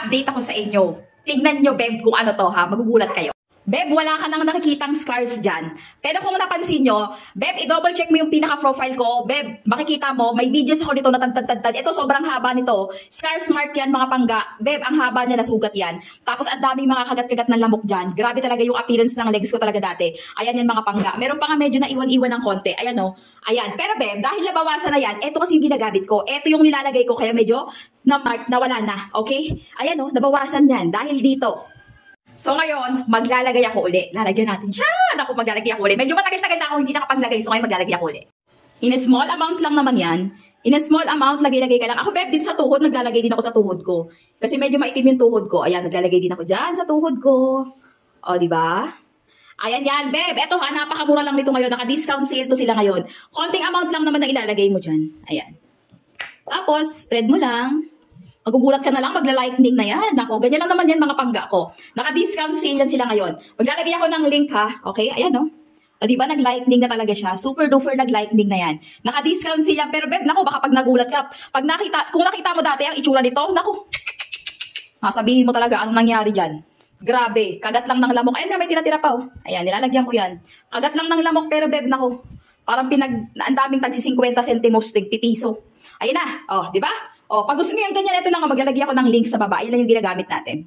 update ako sa inyo. Tingnan nyo, Beb, kung ano to ha. Magugulat kayo. Beb, wala ka nang nakikitang scars dyan. Pero kung napansin nyo, Beb, i-double check mo yung pinaka-profile ko. Beb, makikita mo, may videos ako dito na tad. Ito, sobrang haba nito. Scars mark yan, mga pangga. Beb, ang haba niya, nasugat yan. Tapos, ang daming mga kagat-kagat ng lamok dyan. Grabe talaga yung appearance ng legs ko talaga dati. Ayan yan, mga pangga. Meron pa nga medyo na iwan-iwan ng konti. Ayan, no? Ayan. Pero, Beb, dahil nabawasan na yan, ito kasi yung ginagamit ko. Ito yung nilalagay ko, kaya medyo na-mark na wala na. Okay? Ayan, no? Nabawasan yan. Dahil dito. So ngayon, maglalagay ako uli. Lalagyan natin siya. Naku, maglalagay ako uli. Medyo matagal-tagal na ako hindi nakapaglagay. So ngayon, maglalagay ako uli. In a small amount lang naman yan. In a small amount, lagay-lagay ka lang. Ako, Beb, din sa tuhod, naglalagay din ako sa tuhod ko. Kasi medyo maitim yung tuhod ko. Ayan, naglalagay din ako dyan sa tuhod ko. O, diba? Ayan yan, Beb. Eto ha, napakamura lang nito ngayon. Naka-discount sale to sila ngayon. Konting amount lang naman na ilalagay mo dyan. Ayan. Tapos, spread mo lang. Magugulat ka na lang, magla-lightning na yan. Ako, ganyan lang naman yan mga pangga ko. Naka-discount sale yan sila ngayon. Maglalagay ako ng link ha. Okay, ayan o. O diba, nag-lightning na talaga siya. Super duper nag-lightning na yan. Naka-discount sale yan. Pero Beb, naku, baka pag nagulat ka. Kung nakita mo dati ang itsura nito, naku. Sabihin mo talaga anong nangyari dyan. Grabe, kagat lang ng lamok. Ayan na, may tira-tira pa oh. Ayan, nilalagyan ko yan. Kagat lang ng lamok, pero Beb, naku. Parang ang daming tagsi 50 centimos, tig-piso. Ayan na, oh, diba? O, pag gusto niyo yung ganyan, ito lang, maglalagay ako ng link sa baba. Ayan lang yung ginagamit natin.